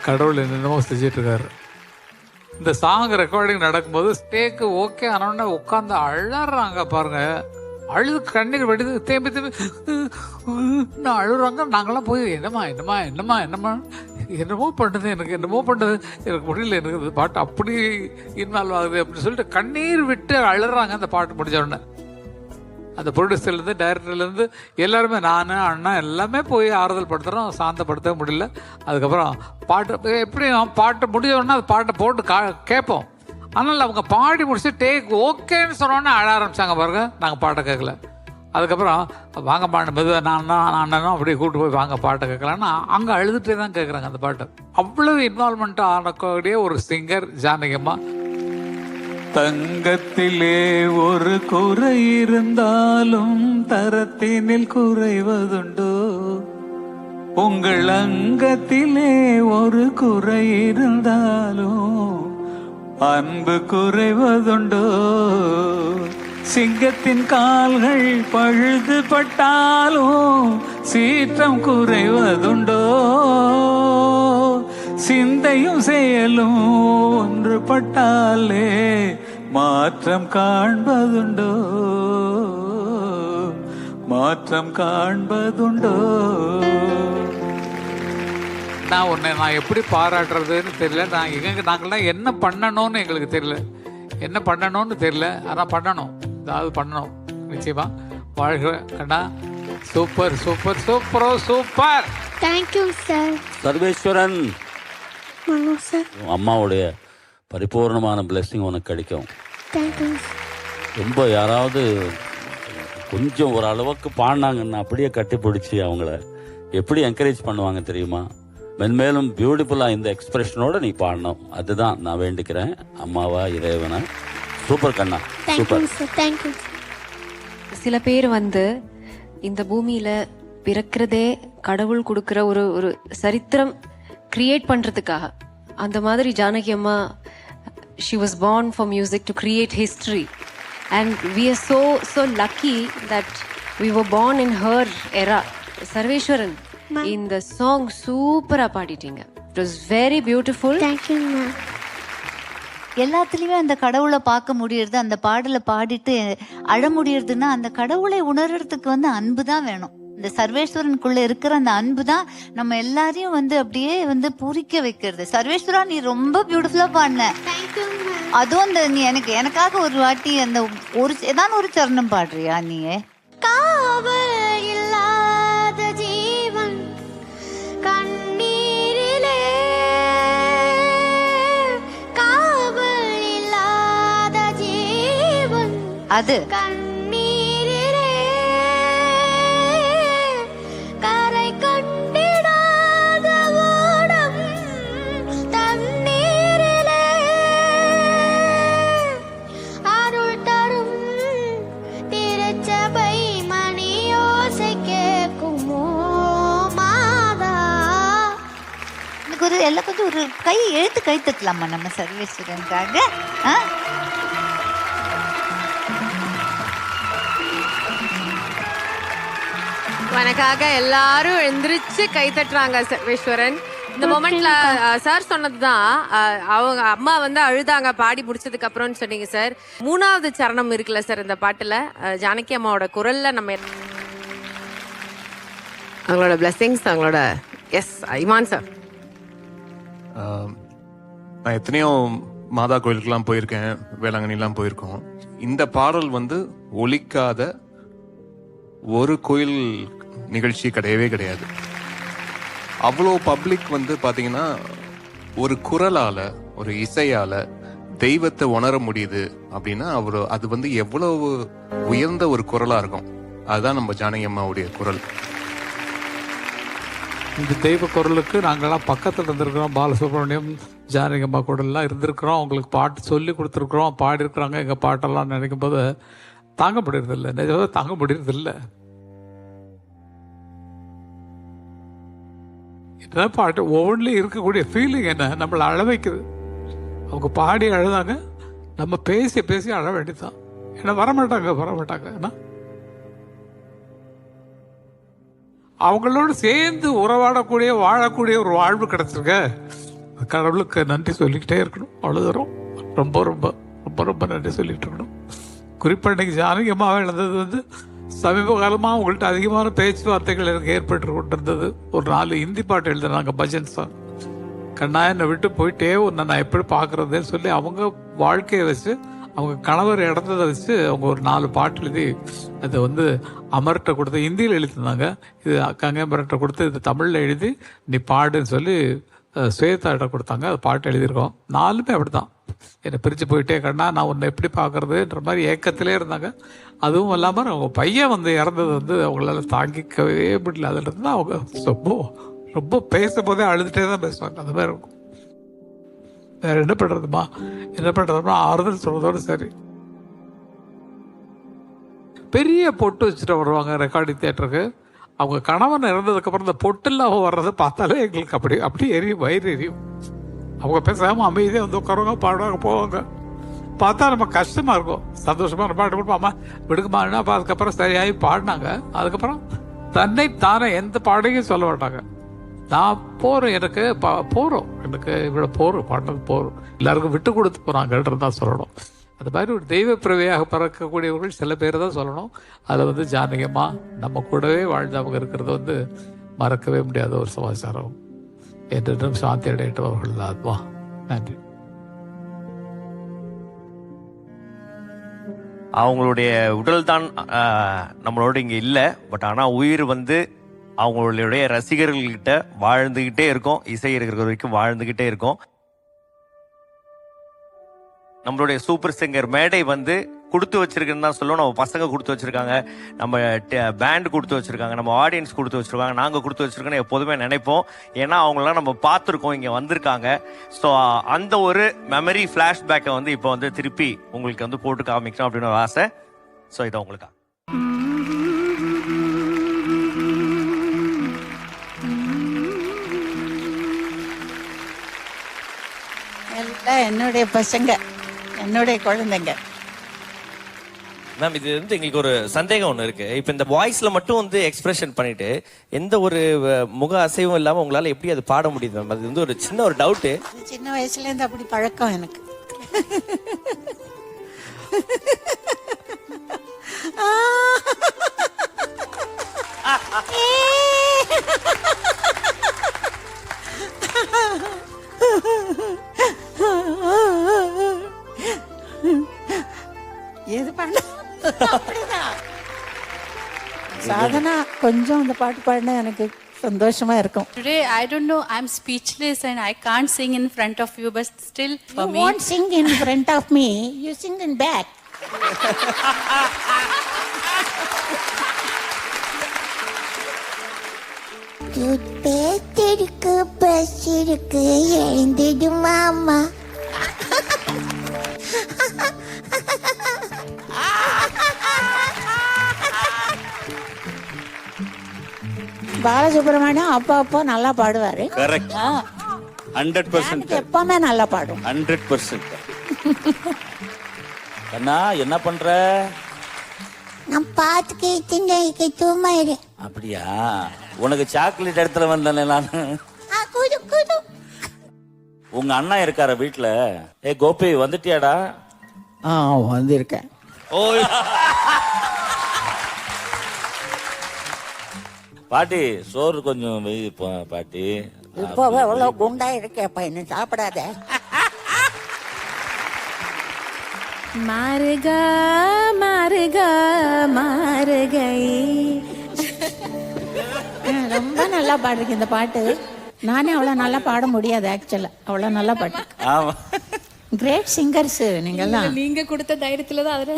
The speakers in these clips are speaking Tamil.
கடவுள் என்னென்னமோ செஞ்சிட்ருக்காரு. இந்த சாங் ரெக்கார்டிங் நடக்கும்போது ஸ்டேக்கு ஓகே ஆனோடனே உட்காந்து அழறாங்க பாருங்க. அழுது கண்ணீர் வெடிது தேம்பி தேம்பி நான் அழுறாங்க. நாங்களாம் போய் என்னம்மா என்னம்மா என்னம்மா என்னம்மா என்னமோ பண்ணுது, எனக்கு என்னமோ பண்ணுது, எனக்கு முடியல, எனக்கு இந்த பாட்டு அப்படி இன்வால்வ் ஆகுது அப்படின்னு சொல்லிட்டு கண்ணீர் விட்டு அழுறாங்க. அந்த பாட்டு முடிஞ்ச உடனே அந்த ப்ரொடியூசர்லேருந்து டைரக்டர்லேருந்து எல்லாருமே, நான் அண்ணா எல்லாமே போய் ஆறுதல் படுத்துகிறோம். சாந்தப்படுத்த முடியல. அதுக்கப்புறம் பாட்டு எப்படியும் பாட்டு முடிஞ்ச உடனே அந்த பாட்டை போட்டு கேட்போம். ஆனால் அவங்க பாடி முடிச்சு டேக் ஓகேன்னு சொன்னோன்னே அழ ஆரம்பித்தாங்க பாருங்க. நாங்கள் பாட்டை கேட்கல. அதுக்கப்புறம் வாங்க பாட்டு மெதுவாக நான் அண்ணனும் அப்படியே கூப்பிட்டு போய் வாங்க பாட்டை கேட்கலான்னு அங்கே அழுதுகிட்டே தான் கேட்குறாங்க அந்த பாட்டை. அவ்வளவு இன்வால்மெண்ட்டாக ஆனக்கூடிய ஒரு சிங்கர் ஜானகியம்மா. தங்கத்திலே ஒரு குறை இருந்தாலும் தரத்தினில் குறைவதுண்டோ, உங்கள் அங்கத்திலே ஒரு குறை இருந்தாலும் அன்பு குறைவதுண்டோ, சிங்கத்தின் கால்கள் பழுது பட்டாலும் சீற்றம் குறைவதுண்டோ, சிந்தையும் செயலும் ஒன்றுபட்டாலே மாற்றம் காண்பதுண்டோ, மாற்றம் காண்பதுண்டோ. நான் எப்படி பாராட்டுறதுன்னு தெரியல. நாங்கள்லாம் என்ன பண்ணணும்னு எங்களுக்கு தெரியல, என்ன பண்ணணும்னு தெரியல. ஆனால் பண்ணணும், ஏதாவது பண்ணணும். நிச்சயமா வாழ்க கண்ணா. சூப்பர் சூப்பர் சூப்பரோ super. Thank you sir. Sarveswaran, sir அம்மாவுடைய பரிபூர்ணமான பிளெஸிங் உனக்கு கிடைக்கும். தேங்க்யூ. ரொம்ப யாராவது கொஞ்சம் ஒரு அளவுக்கு பாடினாங்கன்னா அப்படியே கட்டி பிடிச்சி அவங்கள எப்படி என்கரேஜ் பண்ணுவாங்க தெரியுமா? மென்மேலும் பியூட்டிஃபுல்லாக இந்த எக்ஸ்பிரஷனோட நீ பாடணும். அதுதான் நான் வேண்டிக்கிறேன். அம்மாவா இறைவனா. சூப்பர் கண்ணா, சூப்பர். தேங்க்யூ. சில பேர் இந்த பூமியில பிறக்கிறதே கடவுள் கொடுக்கிற ஒரு ஒரு சரித்திரம் கிரியேட் பண்றதுக்காக. அந்த மாதிரி ஜானகி அம்மா, she was born for music to create history, and we are so lucky that we were born in her era. சர்வேஸ்வரன், இந்த சாங் சூப்பரா பாடிட்டீங்க. It was very beautiful. Thank you ma'am. எல்லாத்துலேயுமே அந்த கடவுளை பார்க்க முடியறது, அந்த பாடலை பாடிட்டு அழ முடியறதுன்னா அந்த கடவுளை உணர்றதுக்கு அன்பு தான் வேணும். இந்த சர்வேஸ்வரனுக்குள்ள இருக்கிற அந்த அன்பு தான் நம்ம எல்லாரையும் அப்படியே பூரிக்க வைக்கிறது. சர்வேஸ்வரா, நீ ரொம்ப பியூட்டிஃபுல்லா பாடின. அதுவும் நீ எனக்காக ஒரு வாட்டி அந்த ஏதாவது ஒரு சரணம் பாடுறியா? நீ காவல் இல்லாத ஜீவன் கண்ணீரிலே, காவல் இல்லாத ஜீவன் அது கண்ணீரிலே, கரை கண்டிடாத ஓடம் தண்ணீரிலே, அருள் தரும் திருச்சபை மணியோசை கேட்குமோ மாதா. எனக்கு எல்லாம் கொஞ்சம் ஒரு எழுத்து கை தட்டலாமா நம்ம சர்வேஸ்வரனுக்காக? உனக்காக எல்லாரும் எந்திரிச்சு கை தட்டுறாங்க சர்வேஸ்வரன். இந்த மொமெண்ட்ல சார் சொன்னதுதான், அவங்க அம்மா அழுதாங்க பாடி முடிச்சதுக்கு அப்புறம்னு சொன்னீங்க சார். மூணாவது சரணம் இருக்குல்ல சார் இந்த பாட்டுல, ஜானகி அம்மாவோட குரல்ல நம்ம அவங்களோட பிளெஸிங்ஸ், அவங்களோட எஸ் ஐமான் சார். நான் எத்தனையோ மாதா கோயிலுக்கெல்லாம் போயிருக்கேன், வேளாங்கண்ணிலாம் போயிருக்கோம். இந்த பாடல் ஒலிக்காத ஒரு கோயில் நிகழ்ச்சி கிடையவே கிடையாது. அவ்வளோ பப்ளிக் பார்த்தீங்கன்னா ஒரு குரலால, ஒரு இசையால தெய்வத்தை உணர முடியுது அப்படின்னா அது எவ்வளவு உயர்ந்த ஒரு குரலா இருக்கும். அதுதான் நம்ம ஜானகி அம்மாவுடைய குரல். இந்த தெய்வ குரலுக்கு நாங்கள்லாம் பக்கத்தில் இருந்திருக்கிறோம். பாலசுப்ரமணியம், ஜானகி அம்மா குரல்லாம் இருந்திருக்கிறோம். அவங்களுக்கு பாட்டு சொல்லி கொடுத்துருக்குறோம், பாடியிருக்கிறாங்க. எங்கள் பாட்டெல்லாம் நினைக்கும் போது தாங்க முடியறதில்லை, நிஜமாக தாங்க முடியறதில்லை. என்ன பாட்டு ஒவ்வொன்றிலையும் இருக்கக்கூடிய ஃபீலிங் என்ன நம்மளை அழ வைக்குது. அவங்க பாடி அழுதாங்க, நம்ம பேசி பேசி அழ வேண்டியதுதான். ஏன்னா வரமாட்டாங்க ஏன்னா அவங்களோடு சேர்ந்து உறவாடக்கூடிய வாழக்கூடிய ஒரு வாழ்வு கிடைச்சிருக்க. கடவுளுக்கு நன்றி சொல்லிக்கிட்டே இருக்கணும். அவ்வளோ தூரம் ரொம்ப ரொம்ப ரொம்ப ரொம்ப நன்றி சொல்லிட்டு இருக்கணும். குறிப்பாக இன்னைக்கு ஜானகி அம்மாவை இழந்தது வந்து சமீப காலமாக அவங்கள்ட்ட அதிகமான பேச்சுவார்த்தைகள் எனக்கு ஏற்பட்டு கொண்டிருந்தது. ஒரு 4 ஹிந்தி பாட்டு எழுதுனாங்க, பஜன் சாங். கண்ணா என்னை விட்டு போயிட்டே உன்னை நான் எப்படி பார்க்குறதுன்னு சொல்லி அவங்க வாழ்க்கையை வச்சு, அவங்க கணவர் இறந்ததை வச்சு அவங்க ஒரு 4 பாட்டு எழுதி அதை வந்து அமர்கிட்ட கொடுத்து ஹிந்தியில் எழுதியிருந்தாங்க. இது கங்கம்பரட்ட கொடுத்து இது தமிழில் எழுதி நீ பாடுன்னு சொல்லி ஸ்வேதாட்ட கொடுத்தாங்க. அது பாட்டு எழுதியிருக்கோம். 4மே அப்படி தான். என்னை பிரித்து போயிட்டே கண்ணா நான் உன்னை எப்படி பார்க்குறதுன்ற மாதிரி ஏக்கத்திலே இருந்தாங்க. அதுவும் இல்லாமல் அவங்க பையன் வந்து இறந்தது வந்து அவங்களால தாங்கிக்கவே முடியல. அதில் இருந்து அவங்க ரொம்ப ரொம்ப பேசும்போதே அழுதுகிட்டே தான் பேசுவாங்க. அந்த மாதிரி இருக்கும். வேறு என்ன பண்ணுறதுமா ஆறுதல் சொல்கிறதோடு சரி. பெரிய பொட்டு வச்சுட்டு வருவாங்க ரெக்கார்டிங் தியேட்டருக்கு. அவங்க கணவன் இறந்ததுக்கப்புறம் இந்த பொட்டில் வர்றதை பார்த்தாலே எங்களுக்கு அப்படி எரியும், வயிறு எரியும். அவங்க பேசாமல் அமைதியாக வந்து உட்காருவாங்க, பாடுவாங்க, போவாங்க. பார்த்தா நம்ம கஷ்டமாக இருக்கும். சந்தோஷமாக பாட்டு கொடுப்போம், அம்மா விடுக்குமான்னா. அப்போ அதுக்கப்புறம் சரியாகி பாடினாங்க. அதுக்கப்புறம் தன்னை தானே எந்த பாடையும் சொல்ல மாட்டாங்க. நான் போகிறோம், எனக்கு போகிறோம், எனக்கு இவ்வளோ போகிறோம், பாடுறது போகிறோம், எல்லாருக்கும் விட்டு கொடுத்து போகிறாங்கன்றது தான் சொல்லணும். அது மாதிரி ஒரு தெய்வ பிறவியாக பறக்கக்கூடியவர்கள் சில பேர் தான் சொல்லணும். அதில் வந்து ஜானகியம்மா நம்ம கூடவே வாழ்ந்தவங்க இருக்கிறது வந்து மறக்கவே முடியாத ஒரு சமாச்சாரம். என்றும் சாந்தி அடையிட்டவர்கள் ஆத்மா. நன்றி. அவங்களுடைய உடல் தான் நம்மளோட இங்கே இல்லை. பட் ஆனால் உயிர் வந்து அவங்களுடைய ரசிகர்கள்கிட்ட வாழ்ந்துக்கிட்டே இருக்கும். இசை இருக்கிற வரைக்கும் வாழ்ந்துக்கிட்டே இருக்கும். நம்மளுடைய சூப்பர் சிங்கர் மேடை வந்து கொடுத்து வச்சிருக்குன்னு தான் சொல்லுவோம். நம்ம பசங்க கொடுத்து வச்சிருக்காங்க, நம்ம பேண்ட் கொடுத்து வச்சிருக்காங்க, நம்ம ஆடியன்ஸ் கொடுத்து வச்சிருக்காங்க, நாங்கள் கொடுத்து வச்சிருக்கோன்னு எப்போதுமே நினைப்போம். ஏன்னா அவங்களாம் நம்ம பார்த்துருக்கோம், இங்கே வந்திருக்காங்க. ஸோ அந்த ஒரு மெமரி ஃப்ளாஷ்பேக்கை வந்து இப்போ வந்து திருப்பி உங்களுக்கு வந்து போட்டு காமிக்கணும் அப்படின்னு ஒரு ஆசை. ஸோ இதை உங்களுக்கு எல்லாம் என்னுடைய பசங்க, என்னுடைய குழந்தைங்க. மேம், இது வந்து எங்களுக்கு ஒரு சந்தேகம் ஒன்று இருக்கு. இப்போ இந்த வாய்ஸ்ல மட்டும் வந்து எக்ஸ்பிரஷன் பண்ணிட்டு எந்த ஒரு முக அசைவும் இல்லாமல் உங்களால எப்படி அது பாட முடியுது மேம்? அது வந்து ஒரு சின்ன ஒரு டவுட்டு. சின்ன வயசுல இருந்து அப்படி பழக்கம் எனக்கு. எது பண்ண அப்படிதான். சாதனா கொஞ்சம் அந்த பாட்டு பாடினா எனக்கு சந்தோஷமா இருக்கும். Today I don't know, I'm speechless and I can't sing in front of you, but still for You me won't sing in front of me, you sing in back. பேத்திருக்கு பஸ் இருக்கு எழுந்திடும் மாமா. பாலசுப்ரமணியம் அப்பா நல்லா பாடுவாரு. கரெக்ட். 100% எப்பவுமே நல்லா பாடும். 100%. அண்ணா என்ன பண்ற? நான் பார்த்துக்கிட்டு தூமாயிரு. அப்படியா? உனக்கு சாக்லேட் எடுத்துல வந்தேன் நான். உங்க அண்ணா இருக்கார வீட்டுல? ஏ கோபி வந்துட்டியாடா? வந்திருக்கேன். ஓ பாட்டி சோறு கொஞ்சம் வெய் பாட்டி. இப்போ எவ்வளவு குண்டா இருக்கேப்பா, இன்னும் சாப்பிடாத. மாறுகா மாறுகா மாறுகை. ரொம்ப நல்லா பாடுறீங்க இந்த பாட்டு. நானே அவ்வளவு நல்லா பாட முடியாது ஆக்சுவலா. அவ்வளவு நல்லா பாட்டு. ஆமா, கிரேட் சிங்கர்ஸ் நீங்கெல்லாம். நீங்க கொடுத்த தைரியத்துல தான் அதுல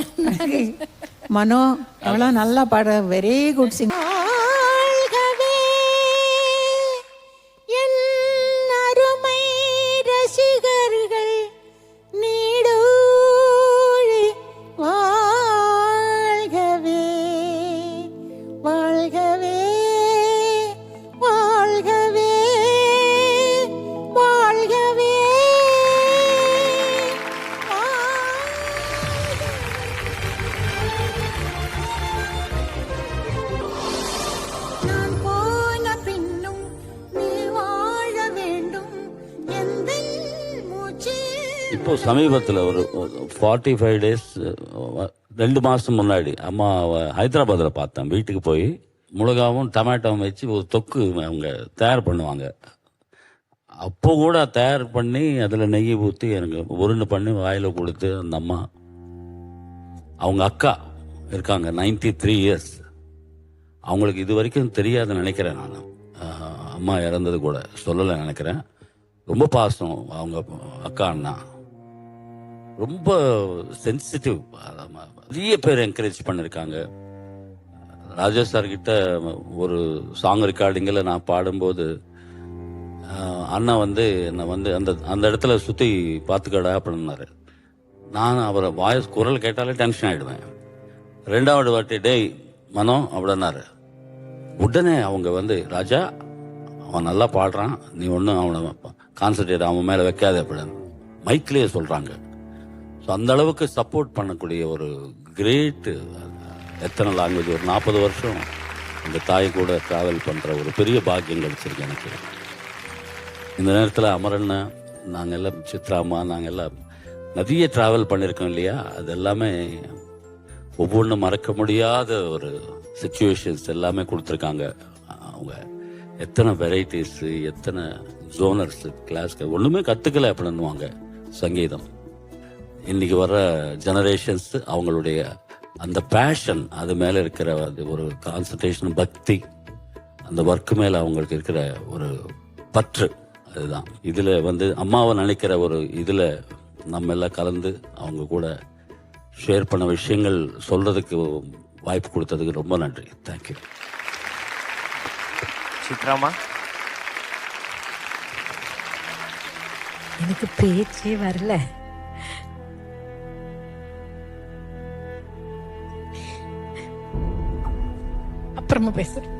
மனோ அவ்வளவு நல்லா பாடுற, வெரி குட் சிங்கர். ரசிகர்கள் நீடோழி வாழ்கவே வாழ்கவே வாழ்கவே வாழ்கவே. இப்போ சமீபத்தில் ஒரு 45 days 2 மாதம் முன்னாடி அம்மாவை ஹைதராபாத்தில் பார்த்தேன். வீட்டுக்கு போய் மிளகாவும் டொமேட்டோவும் வச்சு ஒரு தொக்கு அவங்க தயார் பண்ணுவாங்க. அப்போ கூட தயார் பண்ணி அதில் நெய் ஊற்றி எனக்கு உருண்டு பண்ணி வாயில் கொடுத்து அந்த அம்மா, அவங்க அக்கா இருக்காங்க 93 years, அவங்களுக்கு இது வரைக்கும் தெரியாதுன்னு நினைக்கிறேன். நான் அம்மா இறந்தது கூட சொல்லலை நினைக்கிறேன். ரொம்ப பாசம் அவங்க அக்கா அண்ணா, ரொம்ப சென்சிட்டிவ். நிறைய பேர் என்கரேஜ் பண்ணியிருக்காங்க. ராஜா சார் கிட்ட ஒரு சாங் ரெக்கார்டிங்கில் நான் பாடும்போது அண்ணா வந்து என்னை வந்து அந்த அந்த இடத்துல சுற்றி பார்த்துக்கடா அப்படின்னாரு. நான் அவரை வாய்ஸ் குரல் கேட்டாலே டென்ஷன் ஆகிடுவேன். 2வது வாட்டி டேய் மனோ அப்படின்னாரு. உடனே அவங்க வந்து ராஜா அவன் நல்லா பாடுறான், நீ ஒன்றும் அவனை கான்சன்ட்ரேட் அவன் மேலே வைக்காத அப்படின்னு மைக்லேயே சொல்கிறாங்க. ஸோ அந்த அளவுக்கு சப்போர்ட் பண்ணக்கூடிய ஒரு கிரேட்டு, எத்தனை லாங்குவேஜ், ஒரு 40 வருஷம் அந்த தாய் கூட ட்ராவல் பண்ணுற ஒரு பெரிய பாக்கியம் கிடைச்சிருக்கு எனக்கு. இந்த நேரத்தில் அமரண்ண, நாங்கள் எல்லாம் சித்ராமா, நாங்கள் எல்லாம் நிறைய ட்ராவல் பண்ணியிருக்கோம் இல்லையா, அது எல்லாமே ஒவ்வொன்றும் மறக்க முடியாத ஒரு சிச்சுவேஷன்ஸ் எல்லாமே கொடுத்துருக்காங்க. அவங்க எத்தனை வெரைட்டிஸு, எத்தனை ஜோனர்ஸு, கிளாஸ்க்கு ஒன்றுமே கற்றுக்கல அப்படின்னுவாங்க சங்கீதம். இன்றைக்கி வர்ற ஜெனரேஷன்ஸ் அவங்களுடைய அந்த பேஷன், அது மேலே இருக்கிற அது ஒரு கான்சன்ட்ரேஷன், பக்தி, அந்த ஒர்க்கு மேலே அவங்களுக்கு இருக்கிற ஒரு பற்று, அதுதான். இதில் வந்து அம்மாவை நினைக்கிற ஒரு இதில் நம்ம எல்லாம் கலந்து அவங்க கூட ஷேர் பண்ண விஷயங்கள் சொல்கிறதுக்கு வாய்ப்பு கொடுத்ததுக்கு ரொம்ப நன்றி. தேங்க்யூ. சித்ராமா, எனக்கு பேச்சே வரல. அப்புறமா பேசுறேன்.